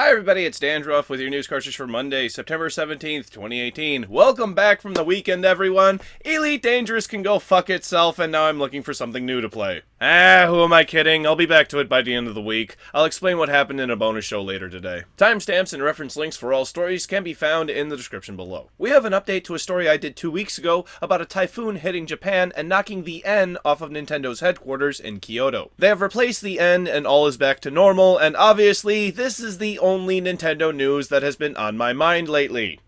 Hi everybody, it's Dandruff with your news cartridge for Monday, September 17th, 2018. Welcome back from the weekend, everyone. Elite Dangerous can go fuck itself, and now I'm looking for something new to play. Who am I kidding? I'll be back to it by the end of the week. I'll explain what happened in a bonus show later today. Timestamps and reference links for all stories can be found in the description below. We have an update to a story I did 2 weeks ago about a typhoon hitting Japan and knocking the N off of Nintendo's headquarters in Kyoto. They have replaced the N and all is back to normal, and obviously this is the only Nintendo news that has been on my mind lately.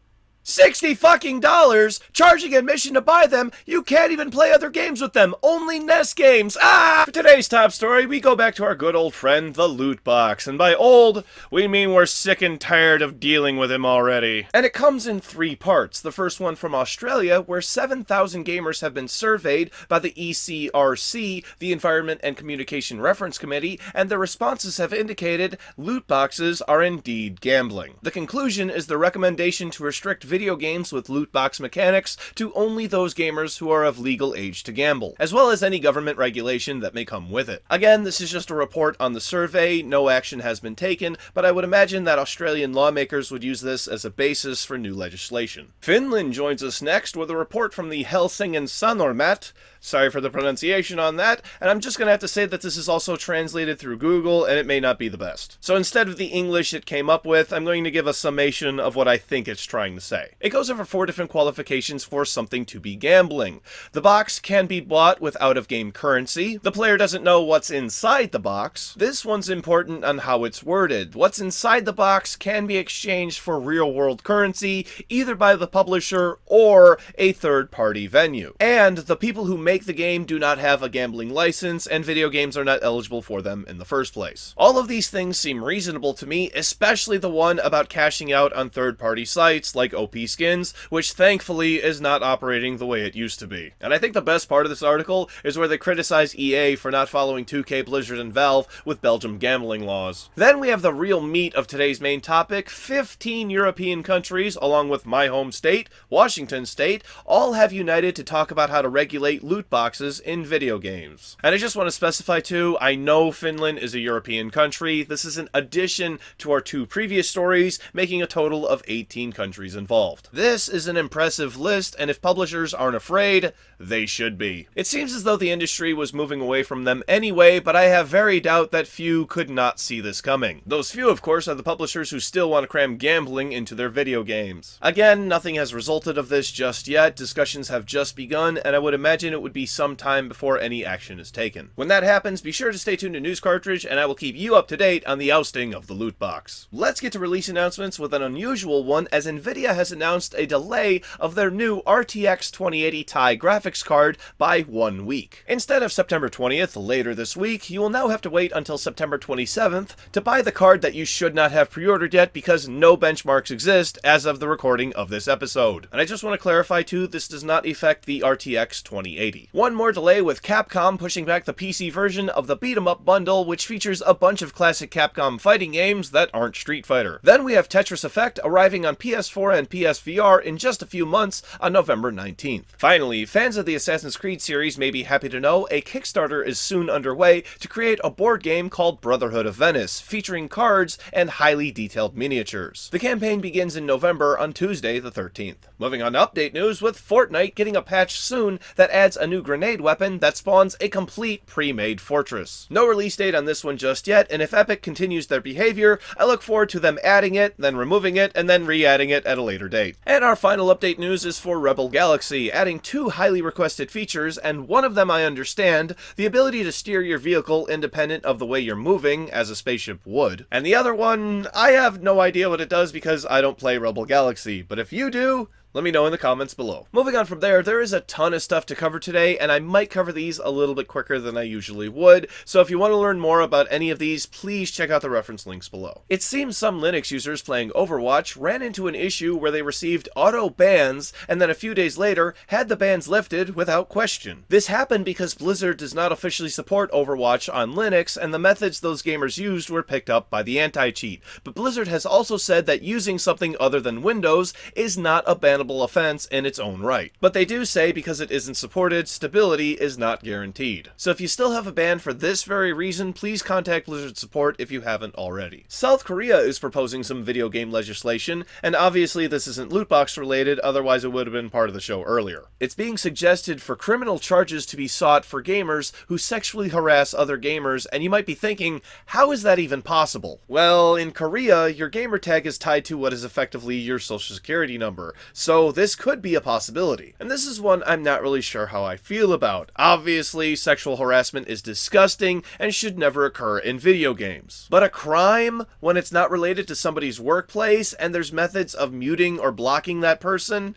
$60 fucking dollars, charging admission to buy them. You can't even play other games with them, only NES games. For today's top story, we go back to our good old friend, the loot box. And by old, we mean we're sick and tired of dealing with him already. And it comes in 3 parts. The first one from Australia, where 7,000 gamers have been surveyed by the ECRC, the Environment and Communication Reference Committee, and the responses have indicated loot boxes are indeed gambling. The conclusion is the recommendation to restrict video games with loot box mechanics to only those gamers who are of legal age to gamble, as well as any government regulation that may come with it. Again, this is just a report on the survey, no action has been taken, but I would imagine that Australian lawmakers would use this as a basis for new legislation. Finland joins us next with a report from the Helsingin Sanomat. Sorry for the pronunciation on that, and I'm just gonna have to say that this is also translated through Google, and it may not be the best. So instead of the English it came up with, I'm going to give a summation of what I think it's trying to say. It goes over 4 different qualifications for something to be gambling. The box can be bought with out-of-game currency. The player doesn't know what's inside the box. This one's important on how it's worded. What's inside the box can be exchanged for real-world currency, either by the publisher or a third-party venue. And the people who make the game do not have a gambling license, and video games are not eligible for them in the first place. All of these things seem reasonable to me, especially the one about cashing out on third-party sites like OP Skins, which thankfully is not operating the way it used to be. And I think the best part of this article is where they criticize EA for not following 2K, Blizzard, and Valve with Belgium gambling laws. Then we have the real meat of today's main topic. 15 European countries, along with my home state, Washington State, all have united to talk about how to regulate loot boxes in video games. And I just want to specify too, I know Finland is a European country. This is an addition to our 2 previous stories, making a total of 18 countries involved. This is an impressive list, and if publishers aren't afraid, they should be. It seems as though the industry was moving away from them anyway, but I have very doubt that few could not see this coming. Those few, of course, are the publishers who still want to cram gambling into their video games. Again, nothing has resulted of this just yet. Discussions have just begun, and I would imagine it would be some time before any action is taken. When that happens, be sure to stay tuned to News Cartridge, and I will keep you up to date on the ousting of the loot box. Let's get to release announcements with an unusual one, as Nvidia has announced a delay of their new RTX 2080 Ti graphics card by 1 week. Instead of September 20th, later this week, you will now have to wait until September 27th to buy the card that you should not have pre-ordered yet because no benchmarks exist as of the recording of this episode. And I just want to clarify too, this does not affect the RTX 2080. One more delay with Capcom pushing back the PC version of the Beat 'em Up bundle, which features a bunch of classic Capcom fighting games that aren't Street Fighter. Then we have Tetris Effect arriving on PS4 and PSVR in just a few months on November 19th. Finally, fans of the Assassin's Creed series may be happy to know a Kickstarter is soon underway to create a board game called Brotherhood of Venice, featuring cards and highly detailed miniatures. The campaign begins in November on Tuesday the 13th. Moving on to update news with Fortnite getting a patch soon that adds a new grenade weapon that spawns a complete pre-made fortress. No release date on this one just yet, and if Epic continues their behavior, I look forward to them adding it, then removing it, and then re-adding it at a later date. And our final update news is for Rebel Galaxy, adding 2 highly requested features, and one of them I understand, the ability to steer your vehicle independent of the way you're moving, as a spaceship would. And the other one, I have no idea what it does because I don't play Rebel Galaxy, but if you do, let me know in the comments below. Moving on from there, there is a ton of stuff to cover today, and I might cover these a little bit quicker than I usually would, so if you want to learn more about any of these, please check out the reference links below. It seems some Linux users playing Overwatch ran into an issue where they received auto bans, and then a few days later, had the bans lifted without question. This happened because Blizzard does not officially support Overwatch on Linux, and the methods those gamers used were picked up by the anti-cheat. But Blizzard has also said that using something other than Windows is not a ban punishable offense in its own right. But they do say because it isn't supported, stability is not guaranteed. So if you still have a ban for this very reason, please contact Blizzard support if you haven't already. South Korea is proposing some video game legislation, and obviously this isn't loot box related, otherwise it would have been part of the show earlier. It's being suggested for criminal charges to be sought for gamers who sexually harass other gamers, and you might be thinking, how is that even possible? Well, in Korea, your gamer tag is tied to what is effectively your social security number, so this could be a possibility. And this is one I'm not really sure how I feel about. Obviously, sexual harassment is disgusting and should never occur in video games. But a crime, when it's not related to somebody's workplace and there's methods of muting or blocking that person,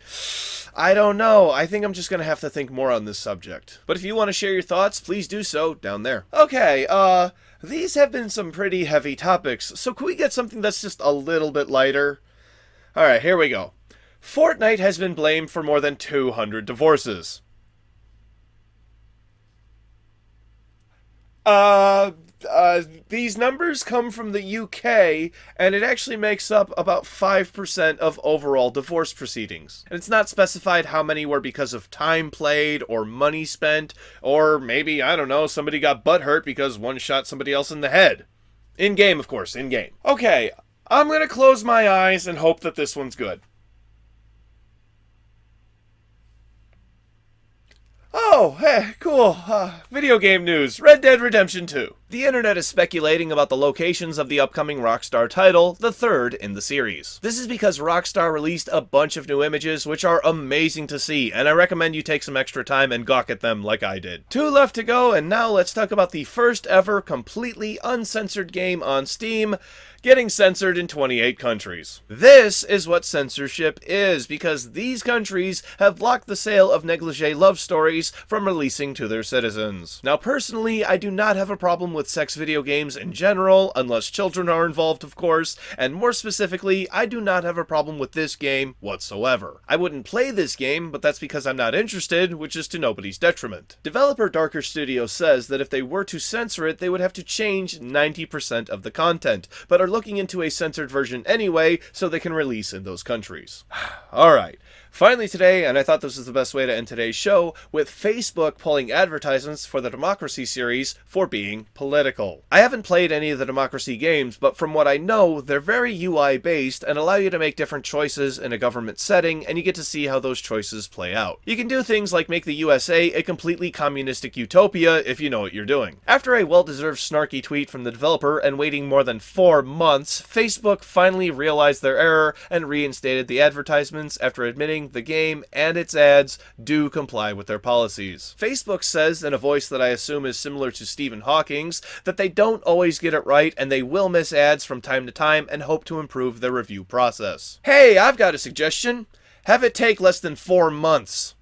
I don't know. I think I'm just gonna have to think more on this subject. But if you want to share your thoughts, please do so down there. Okay, these have been some pretty heavy topics, so can we get something that's just a little bit lighter? Alright, here we go. Fortnite has been blamed for more than 200 divorces. These numbers come from the UK, and it actually makes up about 5% of overall divorce proceedings. And it's not specified how many were because of time played, or money spent, or maybe, I don't know, somebody got butthurt because one shot somebody else in the head. In-game, of course, in-game. Okay, I'm gonna close my eyes and hope that this one's good. Oh, hey, cool. Video game news. Red Dead Redemption 2. The internet is speculating about the locations of the upcoming Rockstar title, the third in the series. This is because Rockstar released a bunch of new images which are amazing to see, and I recommend you take some extra time and gawk at them like I did. 2 left to go, and now let's talk about the first ever completely uncensored game on Steam, getting censored in 28 countries. This is what censorship is, because these countries have blocked the sale of negligee love stories from releasing to their citizens. Now personally, I do not have a problem with sex video games in general, unless children are involved of course, and more specifically, I do not have a problem with this game whatsoever. I wouldn't play this game, but that's because I'm not interested, which is to nobody's detriment. Developer Darker Studio says that if they were to censor it, they would have to change 90% of the content, but are looking into a censored version anyway, so they can release in those countries. Alright. Finally today, and I thought this was the best way to end today's show, with Facebook pulling advertisements for the Democracy series for being political. I haven't played any of the Democracy games, but from what I know, they're very UI based and allow you to make different choices in a government setting, and you get to see how those choices play out. You can do things like make the USA a completely communistic utopia if you know what you're doing. After a well-deserved snarky tweet from the developer and waiting more than 4 months, Facebook finally realized their error and reinstated the advertisements after admitting the game and its ads do comply with their policies. Facebook says, in a voice that I assume is similar to Stephen Hawking's, that they don't always get it right and they will miss ads from time to time and hope to improve their review process. Hey, I've got a suggestion. Have it take less than 4 months.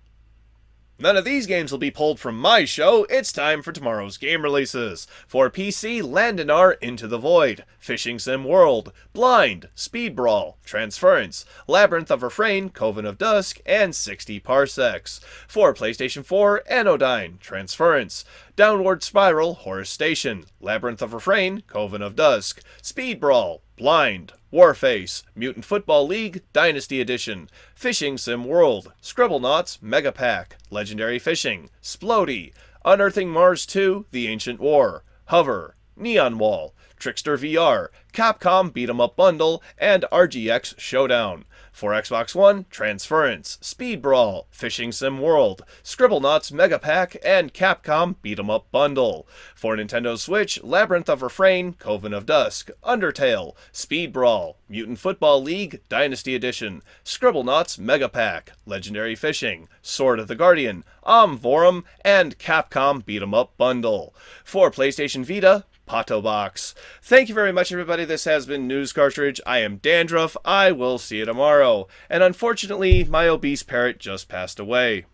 None of these games will be pulled from my show. It's time for tomorrow's game releases. For PC, Landinar, Into the Void, Fishing Sim World, Blind, Speed Brawl, Transference, Labyrinth of Refrain, Coven of Dusk, and 60 Parsecs. For PlayStation 4, Anodyne, Transference, Downward Spiral, Horus Station, Labyrinth of Refrain, Coven of Dusk, Speed Brawl, Blind, Warface, Mutant Football League, Dynasty Edition, Fishing Sim World, Scribblenauts, Mega Pack, Legendary Fishing, Splody, Unearthing Mars 2, The Ancient War, Hover, Neon Wall, Trickster VR, Capcom Beat 'em Up Bundle, and RGX Showdown. For Xbox One, Transference, Speed Brawl, Fishing Sim World, Scribblenauts Mega Pack, and Capcom Beat 'em Up Bundle. For Nintendo Switch, Labyrinth of Refrain, Coven of Dusk, Undertale, Speed Brawl, Mutant Football League, Dynasty Edition, Scribblenauts Mega Pack, Legendary Fishing, Sword of the Guardian, Vorum, and Capcom Beat 'em Up Bundle. For PlayStation Vita, Pato Box. Thank you very much, everybody. This has been News Cartridge. I am Dandruff. I will see you tomorrow. And unfortunately, my obese parrot just passed away.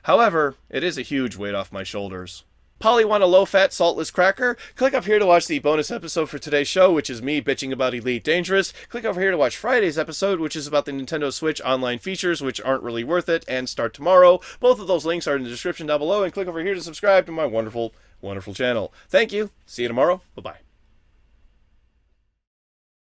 However, it is a huge weight off my shoulders. Polly want a low-fat, saltless cracker? Click up here to watch the bonus episode for today's show, which is me bitching about Elite Dangerous. Click over here to watch Friday's episode, which is about the Nintendo Switch online features, which aren't really worth it, and start tomorrow. Both of those links are in the description down below, and click over here to subscribe to my wonderful, wonderful channel. Thank you. See you tomorrow. Bye-bye.